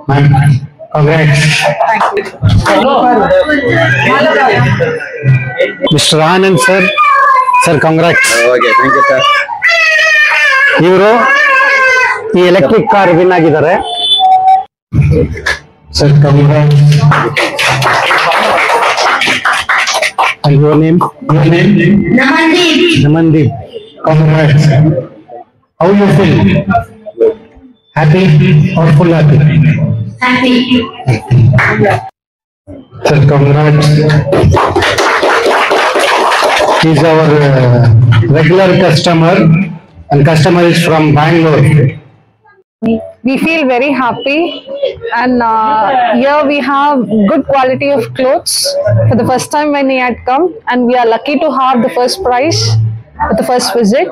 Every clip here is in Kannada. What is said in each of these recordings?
Congrats. Mr. Anand sir. Sir, congrats. Okay, thank you sir. ಇವರು ಈ ಎಲೆಕ್ಟ್ರಿಕ್ ಕಾರ್ ವಿನ್ ಆಗಿದ್ದಾರೆ. Sir, congrats. And your name? Your name? Namandeep. Congrats. How you feel? Happy or full happy? Happy. Sir, congrats. He's our regular customer, and customer is from Bangalore. We feel very happy, and here we have good quality of clothes for the first time when he had come, and we are lucky to have the first prize at the first visit.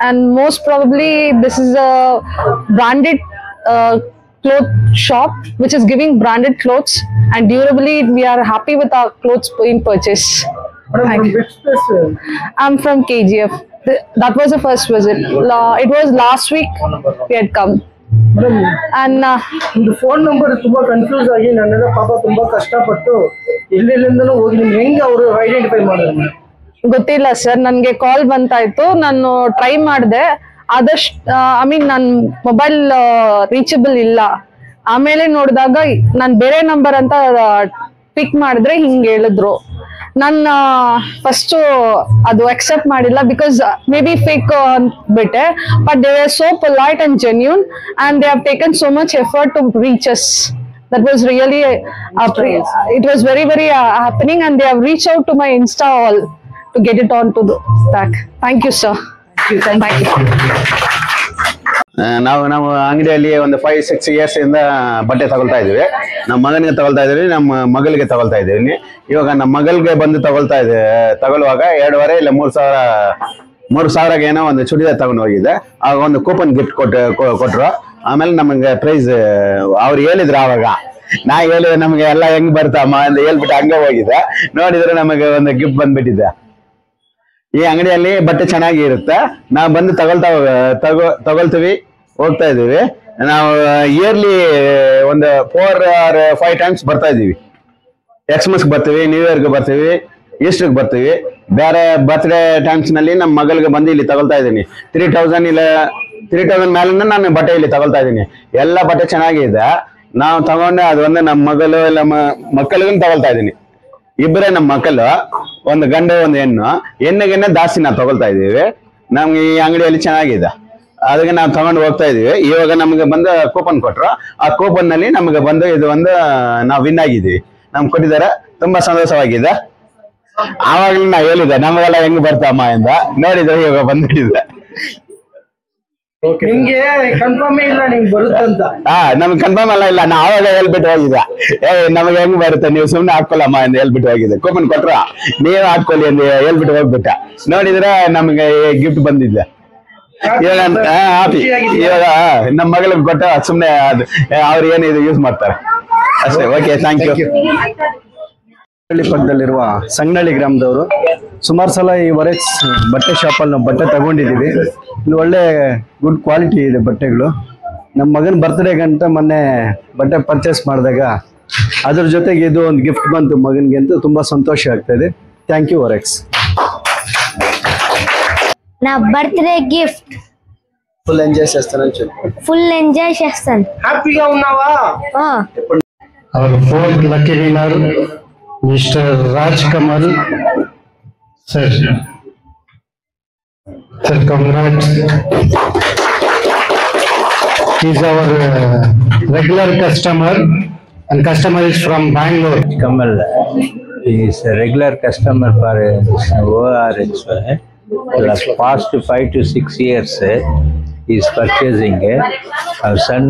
And most probably this is a branded cloth shop which is giving branded clothes, and durably we are happy with our clothes being purchased. Thank you. I'm from KGF. That was the first visit. It was last week we had come. And the phone number ತುಂಬಾ ಕನ್ಫ್ಯೂಸ್ ಆಗಿ ನನ್ನೆಲ್ಲ ಪಾಪ ತುಂಬಾ ಕಷ್ಟಪಟ್ಟು ಎಲ್ಲೆಲ್ಲಿಂದನೂ ಹೋಗಿ ನಿಮ್ಗೆ ಹೆಂಗೆ ಅವರು ಐಡೆಂಟಿಫೈ ಮಾಡಿದ್ರು? ಗೊತ್ತಿಲ್ಲ ಸರ್, ನನಗೆ ಕಾಲ್ ಬಂತಾಯ್ತು, ನಾನು ಟ್ರೈ ಮಾಡಿದೆ, ಆದಷ್ಟು ನನ್ನ ಮೊಬೈಲ್ ರೀಚಬಲ್ ಇಲ್ಲ. ಆಮೇಲೆ ನೋಡಿದಾಗ ನಾನು ಬೇರೆ ನಂಬರ್ ಅಂತ ಪಿಕ್ ಮಾಡಿದ್ರೆ ಹಿಂಗೆ ಹೇಳಿದ್ರು. ನಾನು ಫಸ್ಟ್ ಅದು ಅಕ್ಸೆಪ್ಟ್ ಮಾಡಿಲ್ಲ, ಬಿಕಾಸ್ ಮೇ ಬಿ ಫೇಕ್ ಅಂದ್ಬಿಟ್ಟೆ. But they are so polite and genuine, and they have taken so much effort to reach us. That was really it was very very happening, and they have reached out to my Insta all to get it on to the stack. Thank you sir. Thank you. ನಾವು ಅಂಗಡಿಯಲ್ಲಿ ಒಂದು 5-6 years ಇಂದ ಬಟ್ಟೆ ತಗೊಳ್ತಾ ಇದೀವಿ. ನಮ್ಮ ಮಗನಿಗೆ ತಗೊಳ್ತಾ ಇದೀವಿ, ನಮ್ಮ ಮಗಳಿಗೆ ತಗೊಳ್ತಾ ಇದೀವಿ. ಇವಾಗ ನಮ್ಮ ಮಗಳಿಗೆ ಬಂದು ತಗೊಳ್ಳುವಾಗ 2,500 ಇಲ್ಲ 3,000 ಏನೋ ಒಂದು ಚೂಡಿದಾರ್ ತಗೊಂಡು ಹೋಗಿದ್ದೆ. ಆಗ ಒಂದು ಕೂಪನ್ ಗಿಫ್ಟ್ ಕೊಟ್ರು. ಆಮೇಲೆ ನಮಗೆ ಪ್ರೈಸ್ ಅವ್ರು ಹೇಳಿದ್ರು. ಆವಾಗ ನಾ ಹೇಳಿದ್ರೆ ನಮಗೆ ಎಲ್ಲ ಹೆಂಗ್ ಬರ್ತಮ್ಮ ಅಂತ ಹೇಳ್ಬಿಟ್ಟು ಹಂಗೆ ಹೋಗಿದ್ದೆ. ನೋಡಿದ್ರೆ ನಮಗೆ ಒಂದು ಗಿಫ್ಟ್ ಬಂದ್ಬಿಟ್ಟಿದೆ. ಈ ಅಂಗಡಿಯಲ್ಲಿ ಬಟ್ಟೆ ಚೆನ್ನಾಗಿ ಇರುತ್ತೆ. ನಾವು ಬಂದು ತಗೊಳ್ತೀವಿ, ಹೋಗ್ತಾ ಇದೀವಿ. ನಾವು ಇಯರ್ಲಿ ಒಂದು 4 or 5 times ಬರ್ತಾ ಇದೀವಿ. ಎಕ್ಸ್ಮಸ್ಗೆ ಬರ್ತೀವಿ, ನ್ಯೂ ಇಯರ್ಗೆ ಬರ್ತೀವಿ, ಈಸ್ಟರ್ಗೆ ಬರ್ತೀವಿ. ಬೇರೆ ಬರ್ತ್ಡೇ ಟೈಮ್ಸ್ ನಲ್ಲಿ ನಮ್ಮ ಮಗಳಿಗೆ ಬಂದು ಇಲ್ಲಿ ತಗೊಳ್ತಾ ಇದ್ದೀನಿ. 3,000 ಇಲ್ಲ 3,000 ಮೇಲೆ ನಾನು ಬಟ್ಟೆ ಇಲ್ಲಿ ತಗೊಳ್ತಾ ಇದ್ದೀನಿ. ಎಲ್ಲ ಬಟ್ಟೆ ಚೆನ್ನಾಗಿದೆ. ನಾವು ತಗೊಂಡೆ ಅದು ಒಂದು ನಮ್ಮ ಮಗಳು ಇಲ್ಲ ಮಕ್ಕಳಿಗೂ ತಗೊಳ್ತಾ ಇದ್ದೀನಿ. ಇಬ್ಬರೇ ನಮ್ಮ ಮಕ್ಕಳು, ಒಂದು ಗಂಡು ಒಂದು ಹೆಣ್ಣಿಗೆ ಜಾಸ್ತಿ ನಾವು ತಗೊಳ್ತಾ ಇದೀವಿ. ನಮ್ಗೆ ಈ ಅಂಗಡಿಯಲ್ಲಿ ಚೆನ್ನಾಗಿದೆ, ಅದಕ್ಕೆ ನಾವು ತಗೊಂಡು ಹೋಗ್ತಾ ಇದೀವಿ. ಇವಾಗ ನಮಗೆ ಬಂದು ಕೂಪನ್ ಕೊಟ್ರು. ಆ ಕೂಪನ್ ನಲ್ಲಿ ನಮಗೆ ಬಂದು ಇದು ಒಂದು ನಾವು ವಿನ್ ಆಗಿದ್ದೀವಿ. ನಮ್ಗೆ ಕೊಟ್ಟಿದ್ದಾರೆ, ತುಂಬಾ ಸಂತೋಷವಾಗಿದೆ. ಆವಾಗಲೂ ನಾವು ಹೇಳಿದ್ದೆ ನಮಗೆಲ್ಲ ಹೆಂಗ್ ಬರ್ತಮ್ಮ ಅಂತ. ನೋಡಿದ್ರೆ ಇವಾಗ ಬಂದ್ಬಿಟ್ಟಿದೆ. ನಿಮ್ಗೆ ಕನ್ಫರ್ಮ್ ಇಲ್ಲ ನಿಮ್ಗೆ ಬರುತ್ತಂತ? ನಮ್ಗೆ ಕನ್ಫರ್ಮ್ ಇಲ್ಲ. ನಾ ಆವಾಗ ಹೇಳ್ಬಿಟ್ಟು ಹೋಗಿದ್ದೆ, ನಮಗೆ ಹೆಂಗ್ ಬರುತ್ತೆ, ನೀವು ಸುಮ್ನೆ ಹಾಕೊಳ್ಳಮ್ಮ ಅಂತ ಹೇಳ್ಬಿಟ್ಟು ಹೋಗಿದ್ದೆ. ಕೂಪನ್ ಕೊಟ್ರ ನೀವ್ ಹಾಕೊಳ್ಳಿ ಅಂತ ಹೇಳ್ಬಿಟ್ಟು ಹೋಗ್ಬಿಟ್ಟ. ನೋಡಿದ್ರೆ ನಮ್ಗೆ ಗಿಫ್ಟ್ ಬಂದಿದ್ದೆ. ಇವಾಗ ಇವಾಗ ನಮ್ಮ ಮಗಳಿಗೆ ಕೊಟ್ಟ ಸುಮ್ನೆ ಅವ್ರು ಏನಿದೆ ಯೂಸ್ ಮಾಡ್ತಾರೆ ಅಷ್ಟೇ. Okay, thank you. ಪಕ್ಕದಲ್ಲಿರುವ ಸಂಗನಳ್ಳಿ ಗ್ರಾಮದವರು. ಸುಮಾರು ಸಲ ಈ ವರೆಕ್ಸ್ ಬಟ್ಟೆ ಶಾಪಲ್ಲಿ ನಾವು ಬಟ್ಟೆ ತಗೊಂಡಿದ್ದೀವಿ. ಇಲ್ಲಿ ಒಳ್ಳೆ ಗುಡ್ ಕ್ವಾಲಿಟಿ ಇದೆ ಬಟ್ಟೆಗಳು. ನಮ್ಮ ಮಗನ ಬರ್ತ್ಡೇಗಂತ ಮೊನ್ನೆ ಬಟ್ಟೆ ಪರ್ಚೇಸ್ ಮಾಡಿದಾಗ ಅದ್ರ ಜೊತೆಗೆ ಇದು ಒಂದು ಗಿಫ್ಟ್ ಬಂತು ಮಗನಿಗೆ ಅಂತ ತುಂಬಾ ಸಂತೋಷ ಆಗ್ತಾ ಇದೆ. ಥ್ಯಾಂಕ್ ಯು ವರೆಕ್ಸ್. నా బర్త్డే గిఫ్ట్ ఫుల్ ఎంజాయ్ చేస్తాను. హ్యాపీగా ఉన్నావా? Our fourth lucky winner, Mr. Rajkamal. Sir, congrats. He's our regular customer, and customer is from Bangalore. Kamal is a regular customer for ORX. For the past 5 to 6 years, he is purchasing. Our son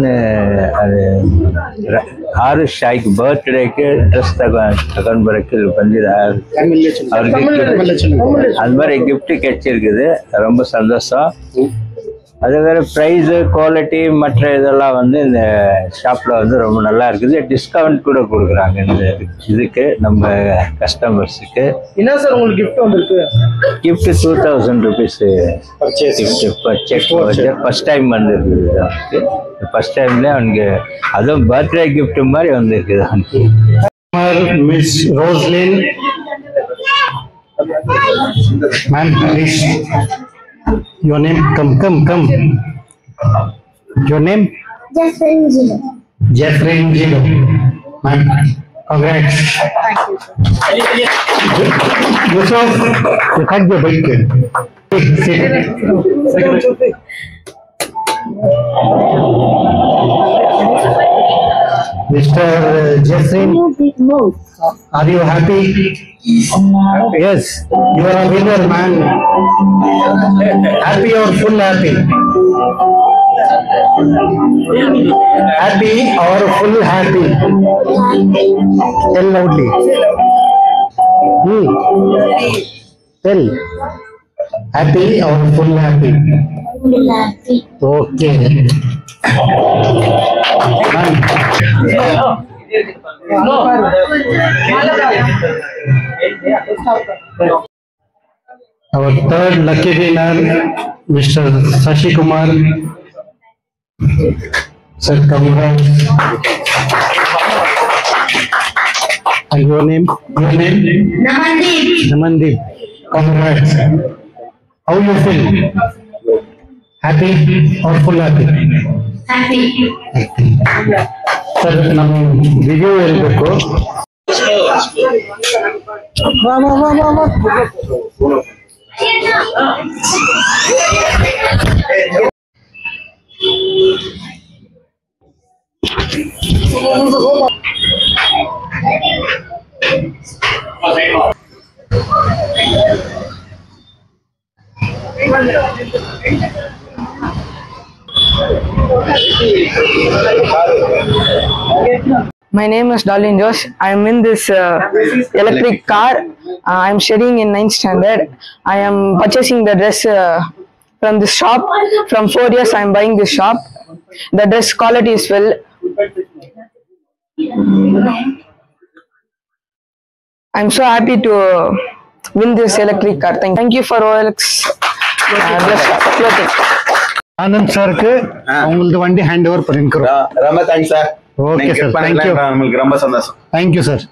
Harish Shaikh birthday dress ತಗೊಂಡ್ ಬರಕ್ಕೆ ಬಂದಿದ್ದಾರೆ. அது மாதிரி gift கிடைச்சிருக்குது. ரொம்ப சந்தோஷம். அது வேற ப்ரைஸு குவாலிட்டி மற்ற இதெல்லாம் வந்து இந்த ஷாப்பில் வந்து ரொம்ப நல்லா இருக்குது. டிஸ்கவுண்ட் கூட கொடுக்குறாங்க இந்த இதுக்கு நம்ம கஸ்டமர்ஸுக்கு. என்ன சார் உங்களுக்கு கிஃப்ட் வந்திருக்கு? Gift 2000 rupees purchase first time வந்துருக்குது அவனுக்கு. ஃபர்ஸ்ட் டைம்லேயே அவனுக்கு அதுவும் பர்த்டே கிஃப்ட் மாதிரி வந்துருக்குது அவனுக்கு. Miss Roslyn, ma'am, please. Your name, come. Your name? Jeffrey Ngilo. Ma'am, congrats. Yusuf, you can't go back. Sit. Mr. Jeffrey, are you happy? Yes, you are a winner, man. Happy or full happy? Happy or full happy? Tell loudly. Tell. Happy or full happy? Okay. Man. Our third lucky winner, Mr. Sashi Kumar. Sir, congrats. And your name? Namandeep. Congrats. How you feel? Happy or full happy? Happy. Sir, ನಮ್ಮ ರಿವ್ಯೂ ಹೇಳ್ಬೇಕು. My name is Darlene Josh. I am in this electric car. I am studying in 9th standard. I am purchasing the dress from this shop. From 4 years I am buying this shop. The dress quality is well. I am so happy to win this electric car. Thank you for OLX dress clothing. Anand சாருக்கு அவங்களது வண்டி ஹேண்ட் ஓவர் பண்ணிருக்கிறோம். ரொம்ப thanks sir. Okay sir, thank you. நமக்கு ரொம்ப சந்தோஷம். Thank you sir.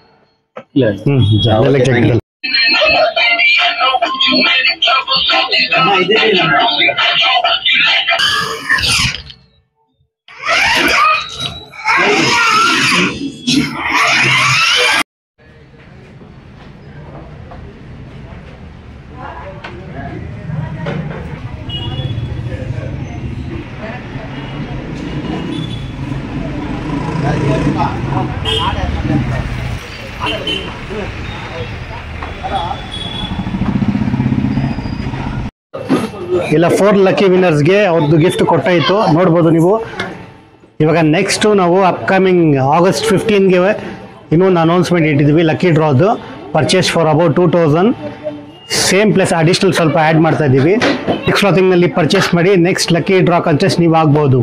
ಇಲ್ಲ 4 ಲಕ್ಕಿ ವಿನ್ನರ್ಸ್ಗೆ ಅವ್ರದ್ದು ಗಿಫ್ಟ್ ಕೊಟ್ಟಾಯಿತು, ನೋಡ್ಬೋದು ನೀವು. ಇವಾಗ ನೆಕ್ಸ್ಟು ನಾವು ಅಪ್ಕಮಿಂಗ್ August 15ಗೆ ಇನ್ನೊಂದು ಅನೌನ್ಸ್ಮೆಂಟ್ ಇಟ್ಟಿದ್ವಿ ಲಕ್ಕಿ ಡ್ರಾದು. Purchase for about 2000 same plus additional ಸ್ವಲ್ಪ ಆ್ಯಡ್ ಮಾಡ್ತಾ ಇದ್ದೀವಿ. ನೆಕ್ಸ್ಟ್ ಕ್ಲಾತಿಂಗ್ನಲ್ಲಿ ಪರ್ಚೇಸ್ ಮಾಡಿ ನೆಕ್ಸ್ಟ್ ಲಕ್ಕಿ ಡ್ರಾ ಕಂಟೆಸ್ಟ್ ನೀವು ಆಗ್ಬೋದು.